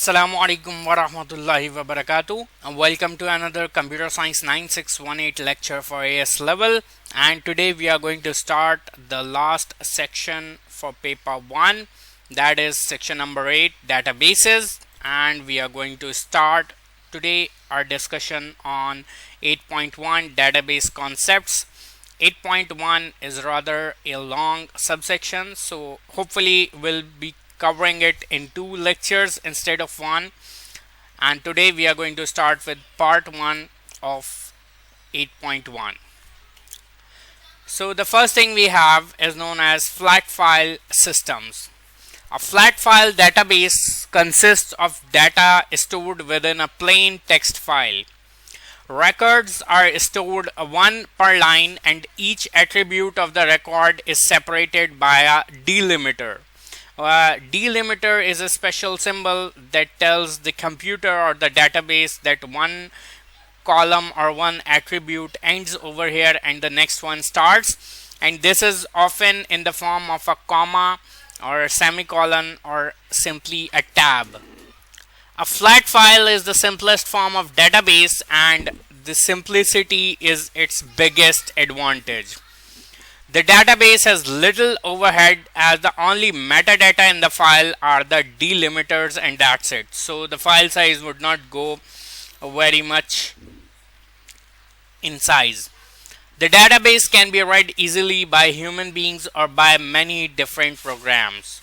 Assalamu alaikum wa rahmatullahi wa barakatuh, and welcome to another Computer Science 9618 lecture for AS level. And today we are going to start the last section for paper 1, that is section number 8, databases. And we are going to start today our discussion on 8.1, database concepts. 8.1 is rather a long subsection, so hopefully we'll be covering it in 2 lectures instead of 1. And today we are going to start with part 1 of 8.1. So the first thing we have is known as flat file systems. A flat file database consists of data stored within a plain text file. Records are stored one per line, and each attribute of the record is separated by a delimiter. Delimiter is a special symbol that tells the computer or the database that one column or one attribute ends over here and the next one starts, and this is often in the form of a comma or a semicolon or simply a tab. A flat file is the simplest form of database, and the simplicity is its biggest advantage. The database has little overhead, as the only metadata in the file are the delimiters, and that's it. So the file size would not go very much in size. The database can be read easily by human beings or by many different programs.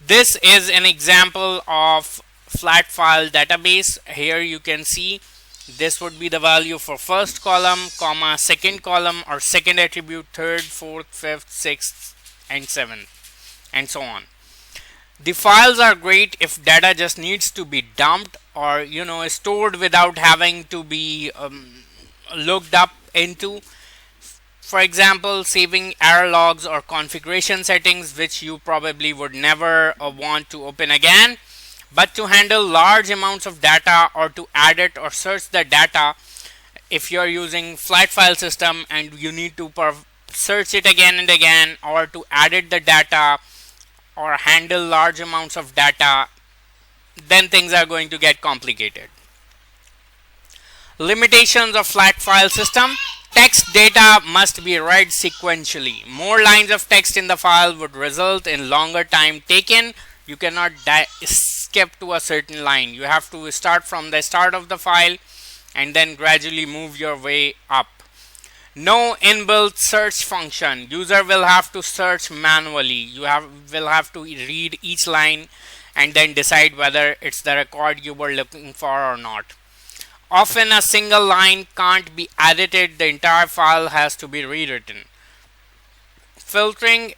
This is an example of flat file database. Here you can see this would be the value for first column, comma, second column or second attribute, third, fourth, fifth, sixth, and seventh, and so on. The files are great if data just needs to be dumped or stored without having to be looked up into. For example, saving error logs or configuration settings, which you probably would never want to open again. But to handle large amounts of data or to add it or search the data, if you're using flat file system and you need to search it again and again, or to edit the data or handle large amounts of data, then things are going to get complicated. Limitations of flat file system. Text data must be read sequentially. More lines of text in the file would result in longer time taken. You cannot skip to a certain line. You have to start from the start of the file and then gradually move your way up. No inbuilt search function. User will have to search manually. You will have to read each line and then decide whether it's the record you were looking for or not. Often a single line can't be edited. The entire file has to be rewritten. Filtering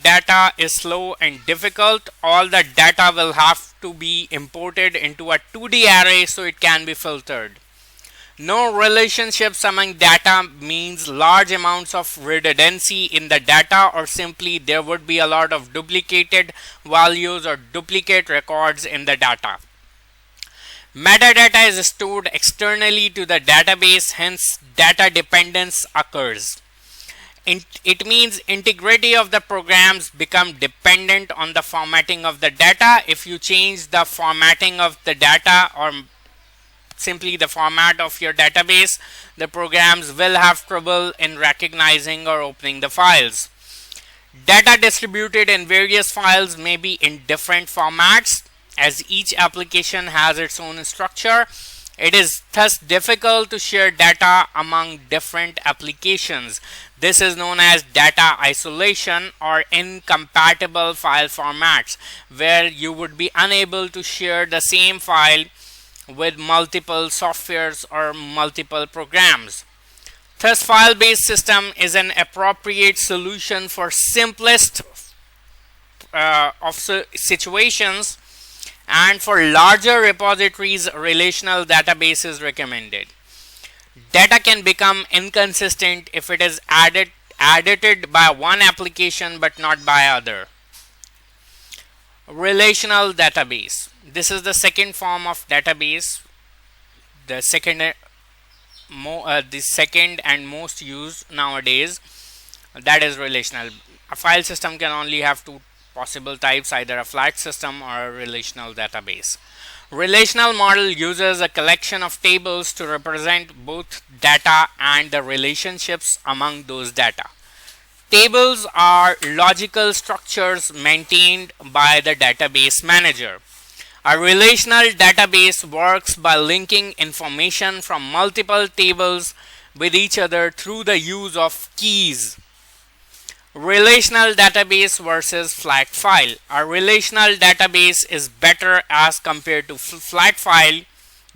data is slow and difficult. All the data will have to be imported into a 2D array so it can be filtered. No relationships among data means large amounts of redundancy in the data, or simply there would be a lot of duplicated values or duplicate records in the data. Metadata is stored externally to the database, hence data dependence occurs. It means integrity of the programs become dependent on the formatting of the data. If you change the formatting of the data or simply the format of your database, the programs will have trouble in recognizing or opening the files. Data distributed in various files may be in different formats, as each application has its own structure. It is thus difficult to share data among different applications. This is known as data isolation or incompatible file formats, where you would be unable to share the same file with multiple softwares or multiple programs. Thus, file-based system is an appropriate solution for simplest of situations, and for larger repositories, relational database is recommended. Data can become inconsistent if it is edited by one application but not by other. Relational database. This is the second form of database, the second and most used nowadays, that is relational. A file system can only have two possible types, either a flat system or a relational database. Relational model uses a collection of tables to represent both data and the relationships among those data. Tables are logical structures maintained by the database manager. A relational database works by linking information from multiple tables with each other through the use of keys. Relational database versus flat file. A relational database is better as compared to flat file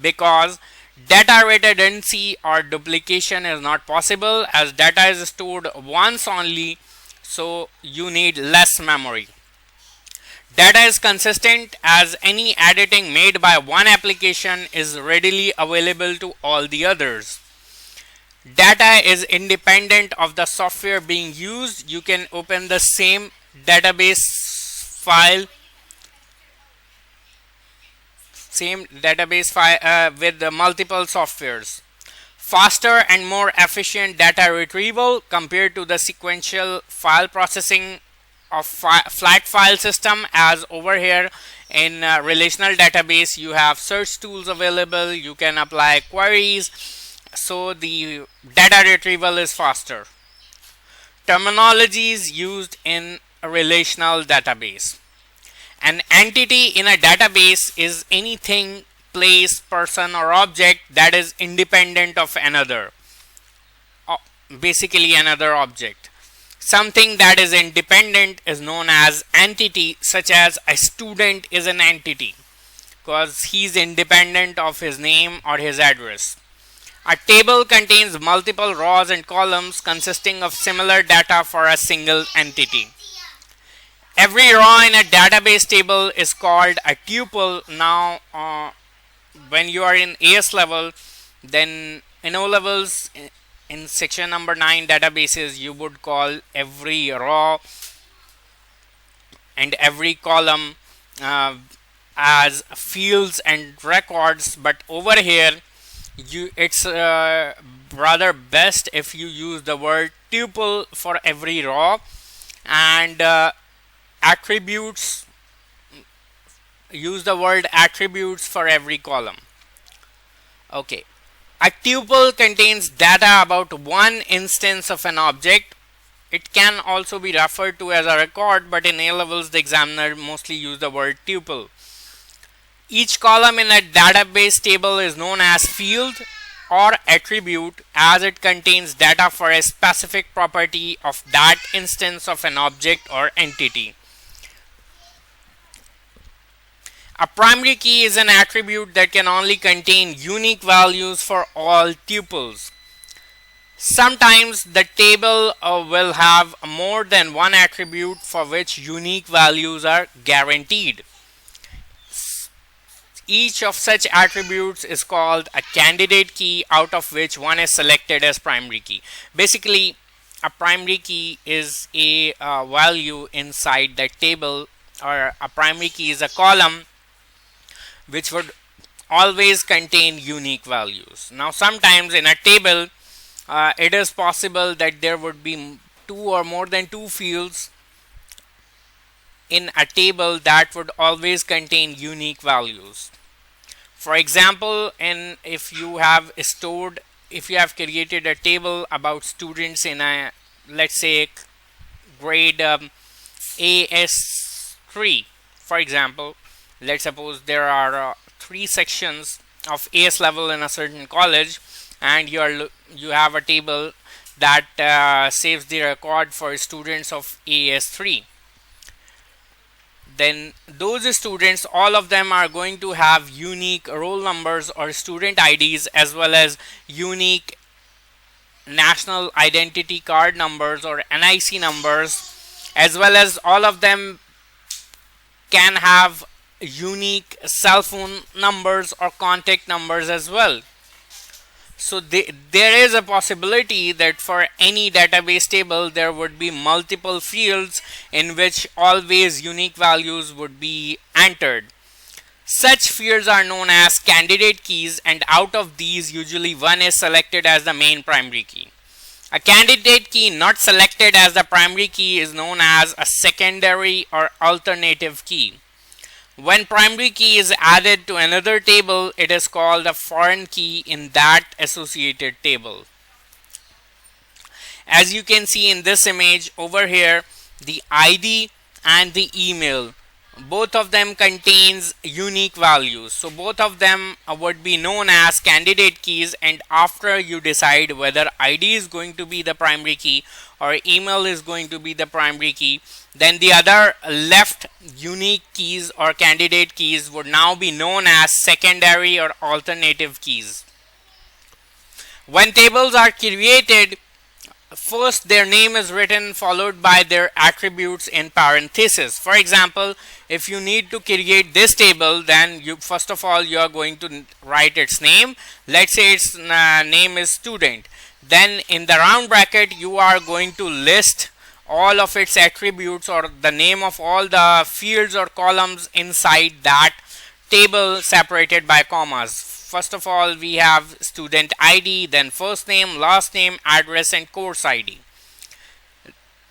because data redundancy or duplication is not possible, as data is stored once only, so you need less memory. Data is consistent, as any editing made by one application is readily available to all the others. Data is independent of the software being used. You can open the same database file with the multiple softwares. Faster and more efficient data retrieval compared to the sequential file processing of flat file system, as over here in relational database you have search tools available, you can apply queries, so the data retrieval is faster. Terminologies used in a relational database. An entity in a database is anything, place, person or object that is independent of another, basically another object. Something that is independent is known as entity, such as a student is an entity because he is independent of his name or his address. A table contains multiple rows and columns consisting of similar data for a single entity. Every row in a database table is called a tuple. Now, when you are in AS level, then in O levels, in section number 9 databases, you would call every row and every column as fields and records, but over here it's rather best if you use the word tuple for every row, and attributes, use the word attributes for every column. Okay. A tuple contains data about one instance of an object. It can also be referred to as a record, but in A levels the examiner mostly use the word tuple. Each column in a database table is known as field or attribute, as it contains data for a specific property of that instance of an object or entity. A primary key is an attribute that can only contain unique values for all tuples. Sometimes the table will have more than one attribute for which unique values are guaranteed. Each of such attributes is called a candidate key, out of which one is selected as primary key. Basically, a primary key is a value inside that table, or a primary key is a column which would always contain unique values. Now, sometimes in a table, it is possible that there would be two or more than two fields in a table that would always contain unique values. For example, if you have created a table about students in a, let's say, grade AS3, for example, let's suppose there are 3 sections of AS level in a certain college, and you have a table that saves the record for students of AS3. Then those students, all of them are going to have unique roll numbers or student IDs, as well as unique national identity card numbers or NIC numbers, as well as all of them can have unique cell phone numbers or contact numbers as well. So there is a possibility that for any database table there would be multiple fields in which always unique values would be entered. Such fields are known as candidate keys, and out of these usually one is selected as the main primary key. A candidate key not selected as the primary key is known as a secondary or alternative key. When primary key is added to another table, it is called a foreign key in that associated table. As you can see in this image over here, the ID and the email, both of them contains unique values, so both of them would be known as candidate keys. And after you decide whether ID is going to be the primary key or email is going to be the primary key, then the other left unique keys or candidate keys would now be known as secondary or alternative keys. When tables are created, first their name is written followed by their attributes in parentheses. For example, if you need to create this table, then you first of all you are going to write its name. Let's say its name is student. Then in the round bracket you are going to list all of its attributes or the name of all the fields or columns inside that table separated by commas. First of all, we have student ID, then first name, last name, address, and course ID.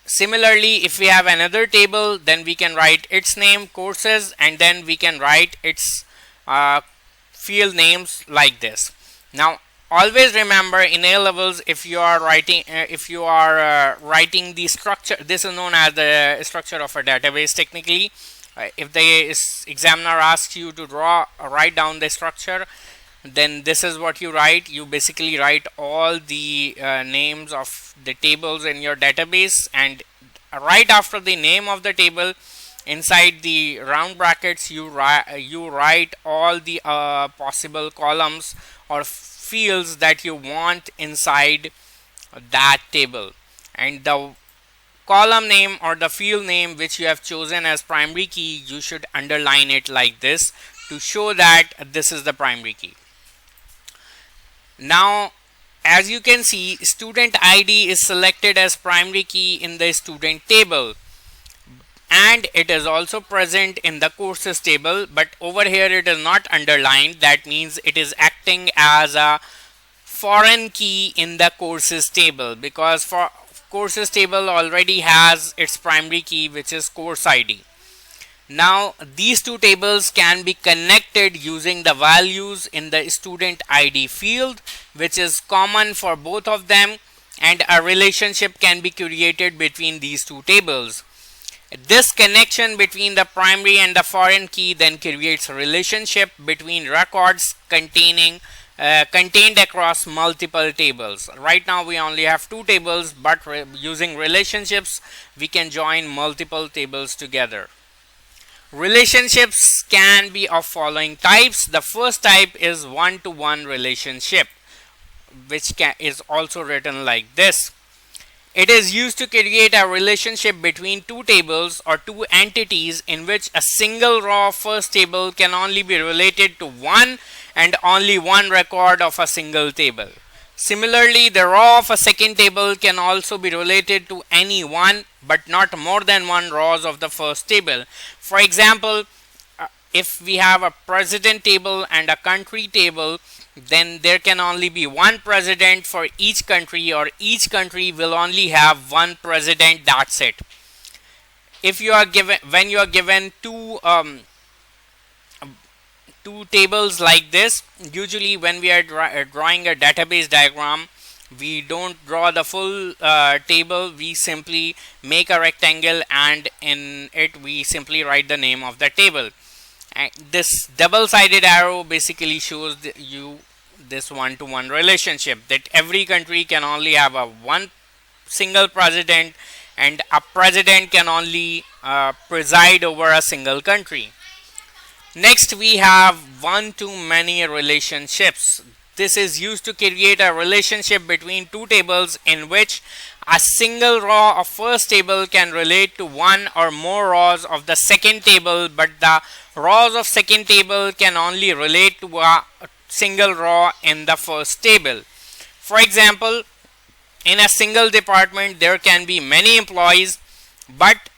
Similarly, if we have another table, then we can write its name, courses, and then we can write its field names like this. Now, always remember in A levels, if you are writing writing the structure, this is known as the structure of a database. Technically, if the examiner asks you to write down the structure, then this is what you write. You basically write all the names of the tables in your database, and right after the name of the table, inside the round brackets you write all the possible columns or fields that you want inside that table, and the column name or the field name which you have chosen as primary key, you should underline it like this to show that this is the primary key. Now, as you can see, student ID is selected as primary key in the student table, and it is also present in the courses table, but over here it is not underlined. That means it is acting as a foreign key in the courses table, because for courses table already has its primary key, which is course ID. Now these two tables can be connected using the values in the student ID field, which is common for both of them, and a relationship can be created between these two tables. This connection between the primary and the foreign key then creates a relationship between records contained across multiple tables. Right now we only have two tables, but using relationships we can join multiple tables together. Relationships can be of following types. The first type is one-to-one relationship, which is also written like this. It is used to create a relationship between two tables or two entities in which a single raw first table can only be related to one and only one record of a single table. Similarly, the raw of a second table can also be related to any one but not more than one rows of the first table. For example, if we have a president table and a country table, then there can only be one president for each country, or each country will only have one president. That's it. If you are given, when you are given two tables like this, usually when we are drawing a database diagram, we don't draw the full table. We simply make a rectangle, and in it we simply write the name of the table. And this double-sided arrow basically shows you this one-to-one relationship, that every country can only have a one single president, and a president can only preside over a single country. Next, we have one-to-many relationships. This is used to create a relationship between two tables in which a single row of first table can relate to one or more rows of the second table, but the rows of second table can only relate to a single row in the first table. For example, in a single department there can be many employees, but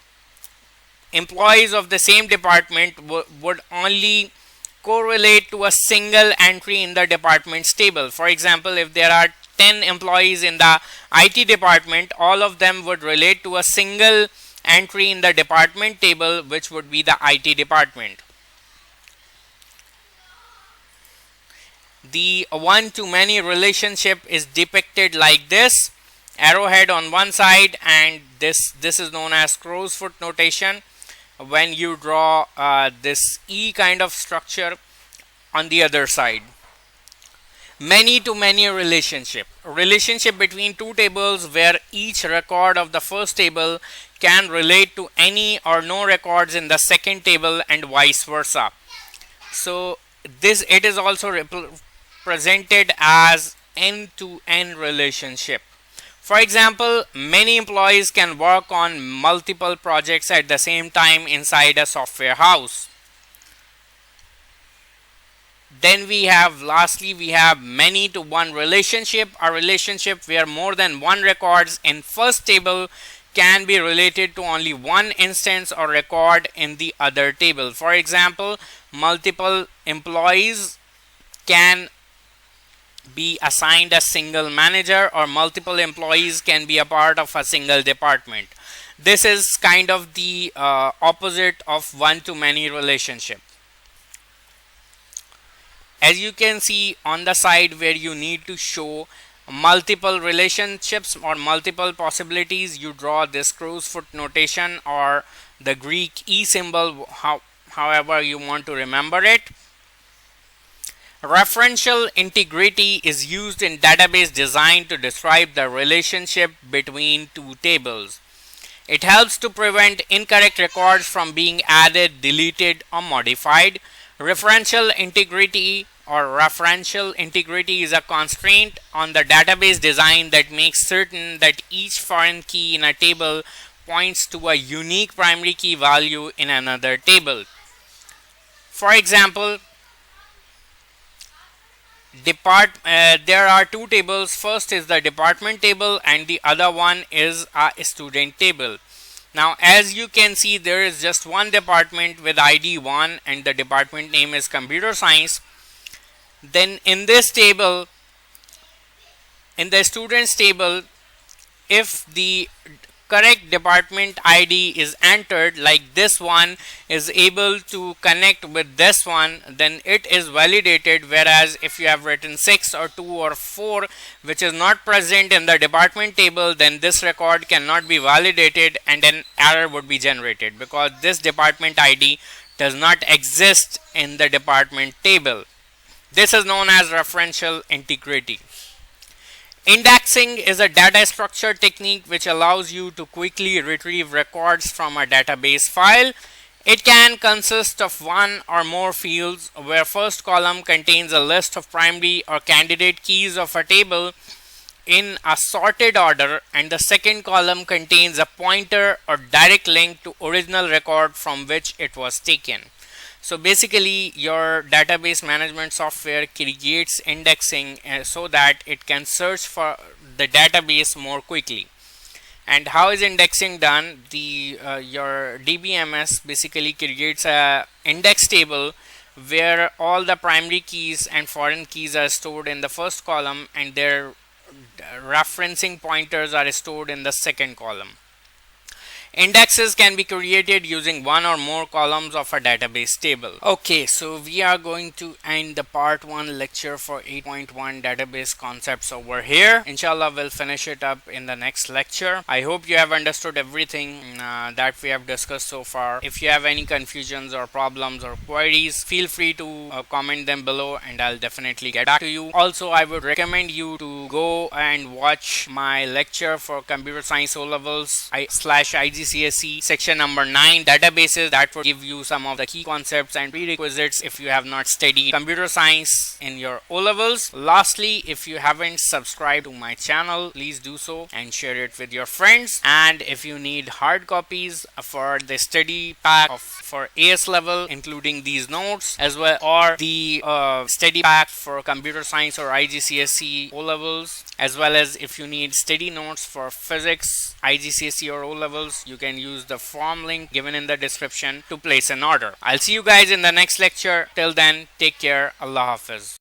employees of the same department would only correlate to a single entry in the department's table. For example, if there are 10 employees in the IT department, all of them would relate to a single entry in the department table, which would be the IT department. The one-to-many relationship is depicted like this: arrowhead on one side, and this is known as crow's foot notation when you draw this E kind of structure on the other side. Many to many relationship between two tables where each record of the first table can relate to any or no records in the second table and vice versa. So it is also presented as end-to-end relationship. For example, many employees can work on multiple projects at the same time inside a software house. Then lastly we have many to one relationship, a relationship where more than one records in first table can be related to only one instance or record in the other table. For example, multiple employees can be assigned a single manager, or multiple employees can be a part of a single department. This is kind of the opposite of one-to-many relationship. As you can see on the side where you need to show multiple relationships or multiple possibilities, you draw this crow's foot notation or the Greek E symbol, however you want to remember it. Referential integrity is used in database design to describe the relationship between two tables. It helps to prevent incorrect records from being added, deleted, or modified. Referential integrity is a constraint on the database design that makes certain that each foreign key in a table points to a unique primary key value in another table. For example, there are two tables. First is the department table and the other one is a student table. Now as you can see, there is just one department with ID 1 and the department name is computer science. Then in this table, in the students table, if the correct department ID is entered, like this one is able to connect with this one, then it is validated. Whereas if you have written 6 or 2 or 4 which is not present in the department table, then this record cannot be validated and an error would be generated because this department ID does not exist in the department table. This is known as referential integrity. Indexing is a data structure technique which allows you to quickly retrieve records from a database file. It can consist of one or more fields, where first column contains a list of primary or candidate keys of a table in a sorted order, and the second column contains a pointer or direct link to original record from which it was taken. So basically your database management software creates indexing so that it can search for the database more quickly. And how is indexing done? Your DBMS basically creates a index table where all the primary keys and foreign keys are stored in the first column and their referencing pointers are stored in the second column. Indexes can be created using one or more columns of a database table. Okay, so we are going to end the part 1 lecture for 8.1 database concepts over here. Inshallah, we'll finish it up in the next lecture. I hope you have understood everything that we have discussed so far. If you have any confusions or problems or queries, feel free to comment them below and I'll definitely get back to you. Also, I would recommend you to go and watch my lecture for computer science O-levels /IGCSE section number 9, databases. That will give you some of the key concepts and prerequisites if you have not studied computer science in your O-levels. Lastly, if you haven't subscribed to my channel, please do so and share it with your friends. And if you need hard copies for the study pack for AS level, including these notes, as well or the study pack for computer science or IGCSE O-levels, as well as if you need study notes for physics, IGCSE or O-levels, you can use the form link given in the description to place an order. I'll see you guys in the next lecture. Till then, take care. Allah Hafiz.